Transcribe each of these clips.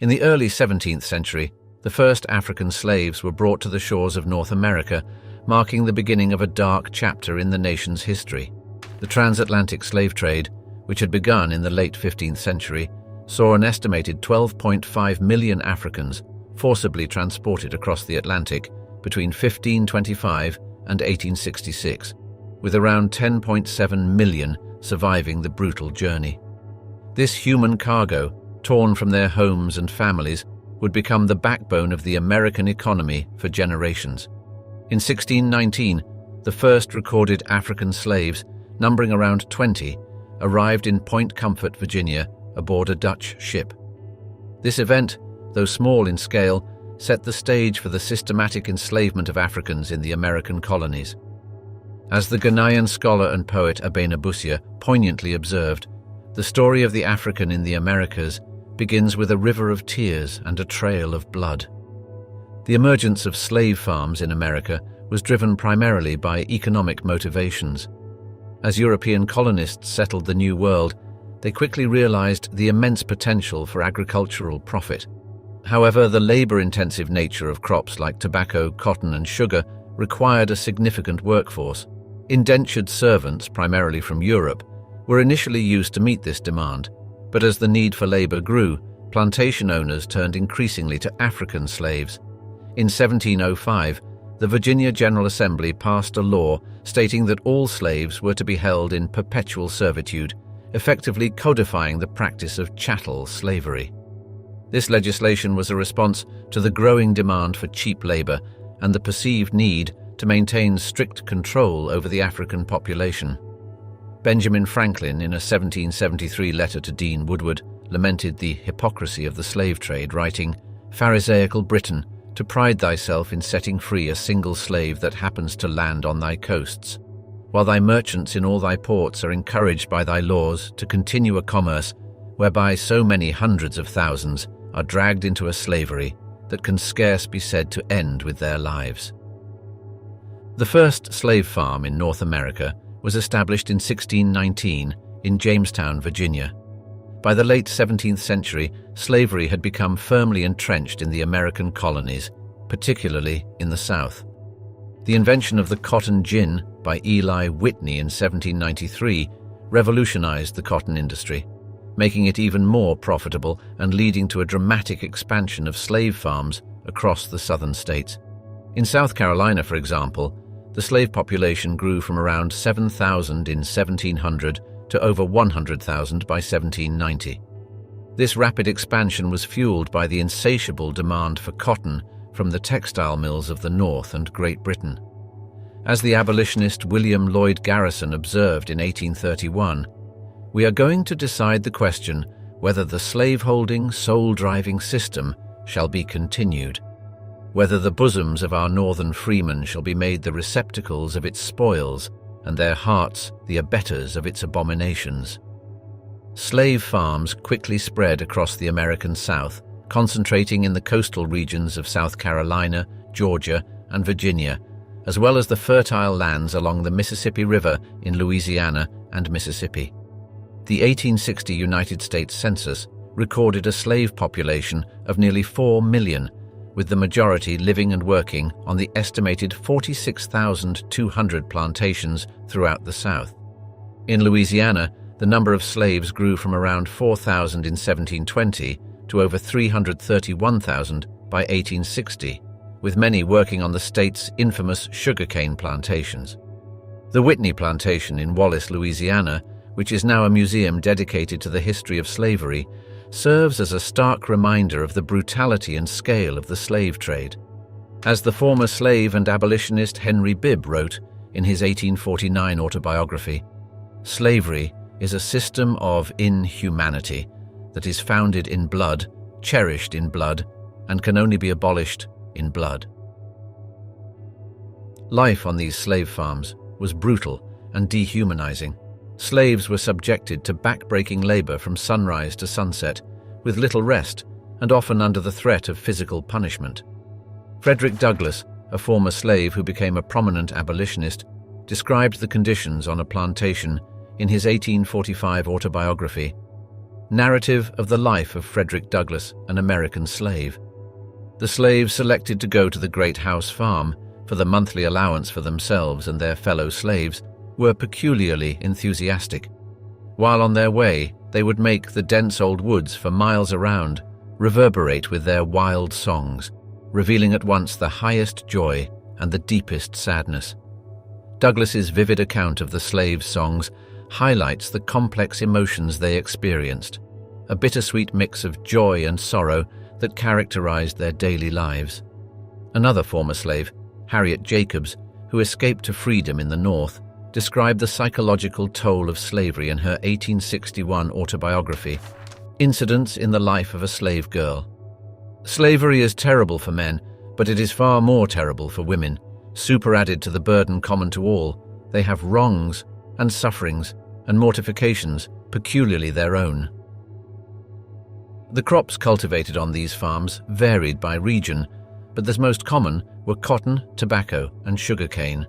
In the early 17th century, the first African slaves were brought to the shores of North America, marking the beginning of a dark chapter in the nation's history. The transatlantic slave trade, which had begun in the late 15th century, saw an estimated 12.5 million Africans forcibly transported across the Atlantic between 1525 and 1866, with around 10.7 million surviving the brutal journey. This human cargo, torn from their homes and families, would become the backbone of the American economy for generations. In 1619, the first recorded African slaves, numbering around 20, arrived in Point Comfort, Virginia, aboard a Dutch ship. This event, though small in scale, set the stage for the systematic enslavement of Africans in the American colonies. As the Ghanaian scholar and poet Abena Busia poignantly observed, the story of the African in the Americas begins with a river of tears and a trail of blood. The emergence of slave farms in America was driven primarily by economic motivations. As European colonists settled the New World, they quickly realized the immense potential for agricultural profit. However, the labor-intensive nature of crops like tobacco, cotton, and sugar required a significant workforce. Indentured servants, primarily from Europe, were initially used to meet this demand, but as the need for labor grew, plantation owners turned increasingly to African slaves. In 1705, the Virginia General Assembly passed a law stating that all slaves were to be held in perpetual servitude, effectively codifying the practice of chattel slavery. This legislation was a response to the growing demand for cheap labor and the perceived need to maintain strict control over the African population. Benjamin Franklin, in a 1773 letter to Dean Woodward, lamented the hypocrisy of the slave trade, writing, "Pharisaical Britain, to pride thyself in setting free a single slave that happens to land on thy coasts, while thy merchants in all thy ports are encouraged by thy laws to continue a commerce whereby so many hundreds of thousands are dragged into a slavery that can scarce be said to end with their lives." The first slave farm in North America was established in 1619 in Jamestown, Virginia. By the late 17th century, slavery had become firmly entrenched in the American colonies, particularly in the South. The invention of the cotton gin by Eli Whitney in 1793 revolutionized the cotton industry, making it even more profitable and leading to a dramatic expansion of slave farms across the southern states. In South Carolina, for example, the slave population grew from around 7,000 in 1700 to over 100,000 by 1790. This rapid expansion was fueled by the insatiable demand for cotton from the textile mills of the North and Great Britain. As the abolitionist William Lloyd Garrison observed in 1831, "We are going to decide the question whether the slave-holding, soul-driving system shall be continued, whether the bosoms of our northern freemen shall be made the receptacles of its spoils, and their hearts the abettors of its abominations." Slave farms quickly spread across the American South, concentrating in the coastal regions of South Carolina, Georgia, and Virginia, as well as the fertile lands along the Mississippi River in Louisiana and Mississippi. The 1860 United States Census recorded a slave population of nearly 4 million, with the majority living and working on the estimated 46,200 plantations throughout the South. In Louisiana, the number of slaves grew from around 4,000 in 1720 to over 331,000 by 1860, with many working on the state's infamous sugarcane plantations. The Whitney Plantation in Wallace, Louisiana, which is now a museum dedicated to the history of slavery, serves as a stark reminder of the brutality and scale of the slave trade. As the former slave and abolitionist Henry Bibb wrote in his 1849 autobiography, "Slavery is a system of inhumanity that is founded in blood, cherished in blood, and can only be abolished in blood." Life on these slave farms was brutal and dehumanizing. Slaves were subjected to back-breaking labor from sunrise to sunset, with little rest and often under the threat of physical punishment. Frederick Douglass, a former slave who became a prominent abolitionist, described the conditions on a plantation in his 1845 autobiography. Narrative of the life of Frederick Douglass, an American slave. The slaves selected to go to the great house farm for the monthly allowance for themselves and their fellow slaves were peculiarly enthusiastic. While on their way, they would make the dense old woods for miles around reverberate with their wild songs, revealing at once the highest joy and the deepest sadness. Douglass's vivid account of the slaves' songs highlights the complex emotions they experienced, a bittersweet mix of joy and sorrow that characterized their daily lives. Another former slave, Harriet Jacobs, who escaped to freedom in the North, described the psychological toll of slavery in her 1861 autobiography, Incidents in the Life of a Slave Girl. Slavery is terrible for men, but it is far more terrible for women. Superadded to the burden common to all, they have wrongs and sufferings and mortifications peculiarly their own. The crops cultivated on these farms varied by region, but the most common were cotton, tobacco, and sugarcane.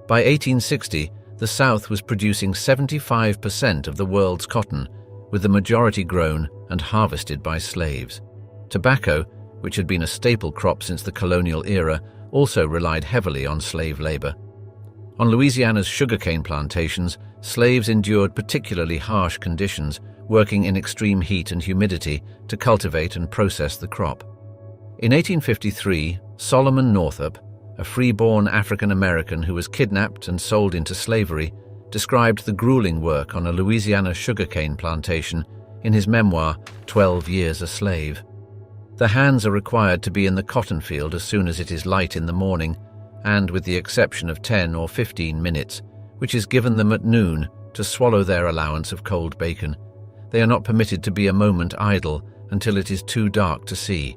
By 1860, the South was producing 75% of the world's cotton, with the majority grown and harvested by slaves. Tobacco, which had been a staple crop since the colonial era, also relied heavily on slave labor. On Louisiana's sugarcane plantations, slaves endured particularly harsh conditions, working in extreme heat and humidity to cultivate and process the crop. In 1853, Solomon Northup, a free-born African-American who was kidnapped and sold into slavery, described the grueling work on a Louisiana sugarcane plantation in his memoir, 12 Years a Slave. The hands are required to be in the cotton field as soon as it is light in the morning, and with the exception of 10 or 15 minutes, which is given them at noon to swallow their allowance of cold bacon, they are not permitted to be a moment idle until it is too dark to see,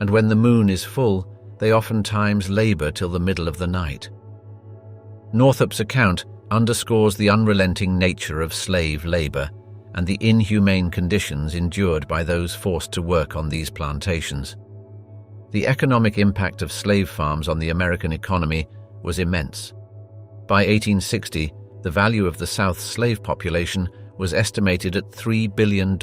and when the moon is full, they oftentimes labor till the middle of the night. Northup's account underscores the unrelenting nature of slave labor and the inhumane conditions endured by those forced to work on these plantations. The economic impact of slave farms on the American economy was immense. By 1860, the value of the South's slave population was estimated at $3 billion,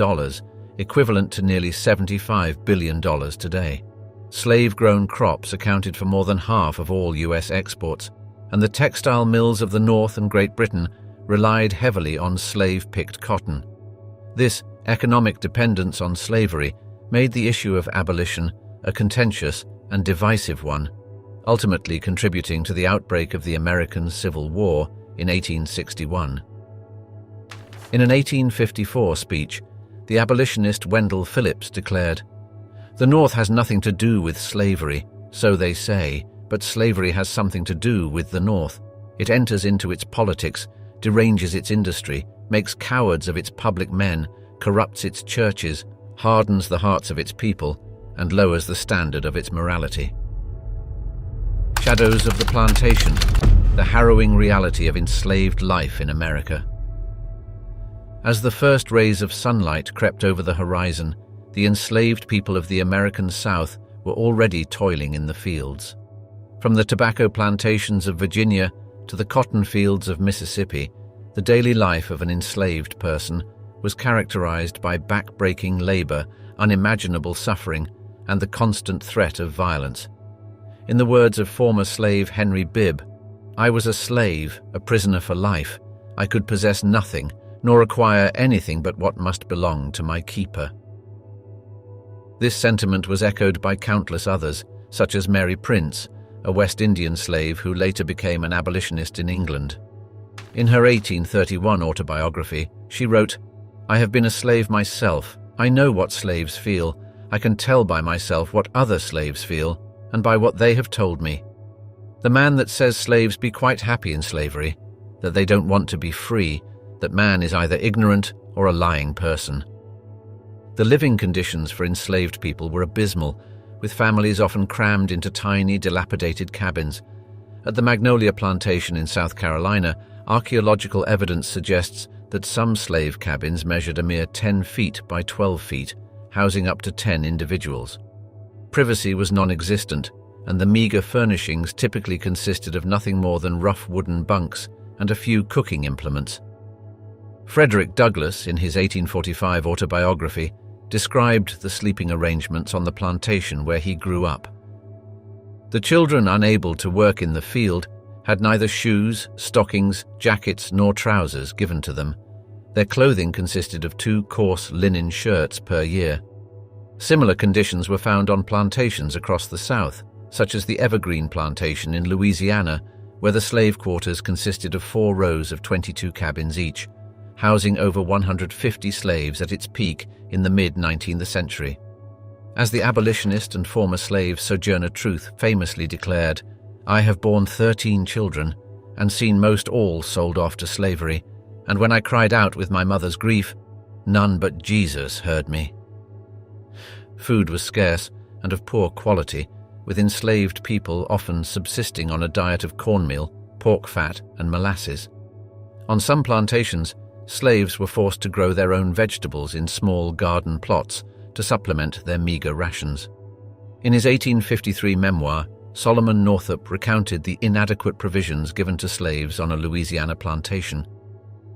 equivalent to nearly $75 billion today. Slave-grown crops accounted for more than half of all U.S. exports, and the textile mills of the North and Great Britain relied heavily on slave-picked cotton. This economic dependence on slavery made the issue of abolition a contentious and divisive one, ultimately contributing to the outbreak of the American Civil War in 1861. In an 1854 speech, the abolitionist Wendell Phillips declared, "The North has nothing to do with slavery, so they say, but slavery has something to do with the North. It enters into its politics, deranges its industry, makes cowards of its public men, corrupts its churches, hardens the hearts of its people, and lowers the standard of its morality." Shadows of the Plantation, the harrowing reality of enslaved life in America. As the first rays of sunlight crept over the horizon, the enslaved people of the American South were already toiling in the fields. From the tobacco plantations of Virginia to the cotton fields of Mississippi, the daily life of an enslaved person was characterized by back-breaking labor, unimaginable suffering, and the constant threat of violence. In the words of former slave Henry Bibb, "I was a slave, a prisoner for life. I could possess nothing, nor acquire anything but what must belong to my keeper." This sentiment was echoed by countless others, such as Mary Prince, a West Indian slave who later became an abolitionist in England. In her 1831 autobiography, she wrote, "I have been a slave myself. I know what slaves feel. I can tell by myself what other slaves feel, and by what they have told me. The man that says slaves be quite happy in slavery, that they don't want to be free, that man is either ignorant or a lying person." The living conditions for enslaved people were abysmal, with families often crammed into tiny, dilapidated cabins. At the Magnolia Plantation in South Carolina, archaeological evidence suggests that some slave cabins measured a mere 10 feet by 12 feet, housing up to 10 individuals. Privacy was non-existent, and the meager furnishings typically consisted of nothing more than rough wooden bunks and a few cooking implements. Frederick Douglass, in his 1845 autobiography, described the sleeping arrangements on the plantation where he grew up. The children unable to work in the field had neither shoes, stockings, jackets, nor trousers given to them. Their clothing consisted of 2 coarse linen shirts per year. Similar conditions were found on plantations across the South, such as the Evergreen Plantation in Louisiana, where the slave quarters consisted of 4 rows of 22 cabins each, housing over 150 slaves at its peak in the mid-19th century. As the abolitionist and former slave Sojourner Truth famously declared, "I have borne 13 children and seen most all sold off to slavery, and when I cried out with my mother's grief, none but Jesus heard me." Food was scarce and of poor quality, with enslaved people often subsisting on a diet of cornmeal, pork fat, and molasses. On some plantations, slaves were forced to grow their own vegetables in small garden plots to supplement their meager rations. In his 1853 memoir, Solomon Northup recounted the inadequate provisions given to slaves on a Louisiana plantation.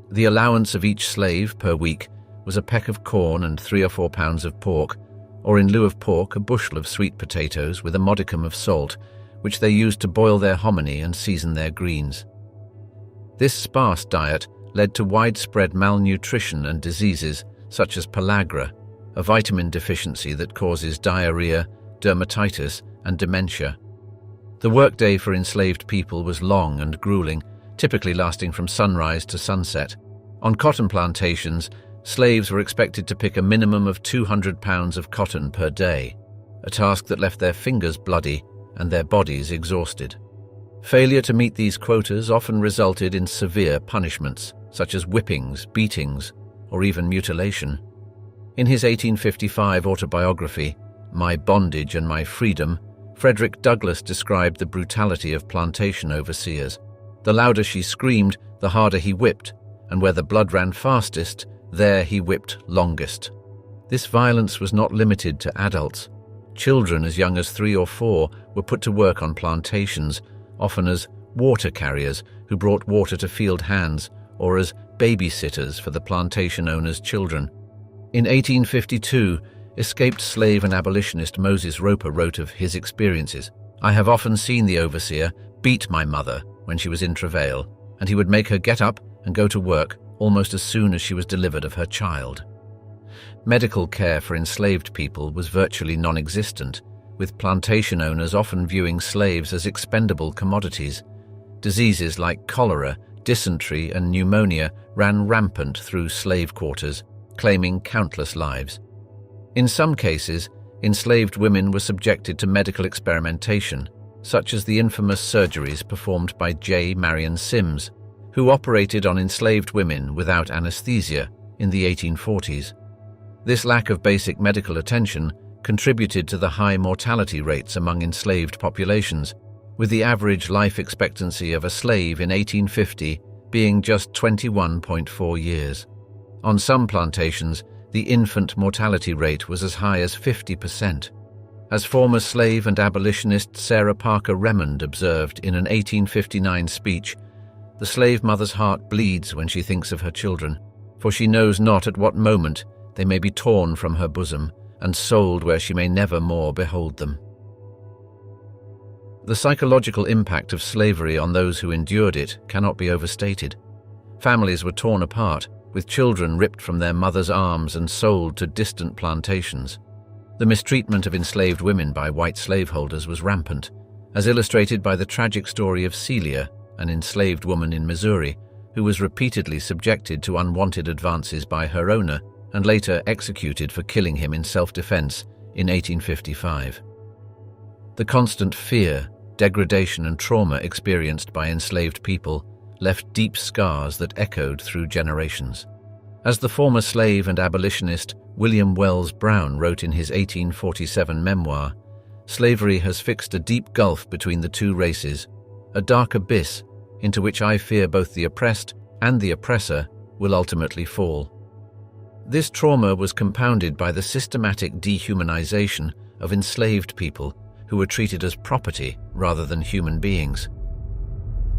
The allowance of each slave per week was a peck of corn and 3 or 4 pounds of pork, or in lieu of pork, a bushel of sweet potatoes with a modicum of salt, which they used to boil their hominy and season their greens. This sparse diet led to widespread malnutrition and diseases such as pellagra, a vitamin deficiency that causes diarrhea, dermatitis, and dementia. The workday for enslaved people was long and grueling, typically lasting from sunrise to sunset. On cotton plantations, slaves were expected to pick a minimum of 200 pounds of cotton per day, a task that left their fingers bloody and their bodies exhausted. Failure to meet these quotas often resulted in severe punishments, such as whippings, beatings, or even mutilation. In his 1855 autobiography, My Bondage and My Freedom, Frederick Douglass described the brutality of plantation overseers. The louder she screamed, the harder he whipped, and where the blood ran fastest, there he whipped longest. This violence was not limited to adults. Children as young as 3 or 4 were put to work on plantations, often as water carriers who brought water to field hands, or as babysitters for the plantation owners' children. In 1852, escaped slave and abolitionist Moses Roper wrote of his experiences. "I have often seen the overseer beat my mother when she was in travail, and he would make her get up and go to work almost as soon as she was delivered of her child." Medical care for enslaved people was virtually non-existent, with plantation owners often viewing slaves as expendable commodities. Diseases like cholera, dysentery, and pneumonia ran rampant through slave quarters, claiming countless lives. In some cases, enslaved women were subjected to medical experimentation, such as the infamous surgeries performed by J. Marion Sims, who operated on enslaved women without anesthesia in the 1840s. This lack of basic medical attention contributed to the high mortality rates among enslaved populations, with the average life expectancy of a slave in 1850 being just 21.4 years. On some plantations, the infant mortality rate was as high as 50%. As former slave and abolitionist Sarah Parker Remond observed in an 1859 speech, "The slave mother's heart bleeds when she thinks of her children, for she knows not at what moment they may be torn from her bosom and sold where she may never more behold them." The psychological impact of slavery on those who endured it cannot be overstated. Families were torn apart, with children ripped from their mothers' arms and sold to distant plantations. The mistreatment of enslaved women by white slaveholders was rampant, as illustrated by the tragic story of Celia, an enslaved woman in Missouri, who was repeatedly subjected to unwanted advances by her owner and later executed for killing him in self-defense in 1855. The constant fear, degradation, and trauma experienced by enslaved people left deep scars that echoed through generations. As the former slave and abolitionist William Wells Brown wrote in his 1847 memoir, "Slavery has fixed a deep gulf between the two races, a dark abyss into which I fear both the oppressed and the oppressor will ultimately fall." This trauma was compounded by the systematic dehumanization of enslaved people who were treated as property rather than human beings.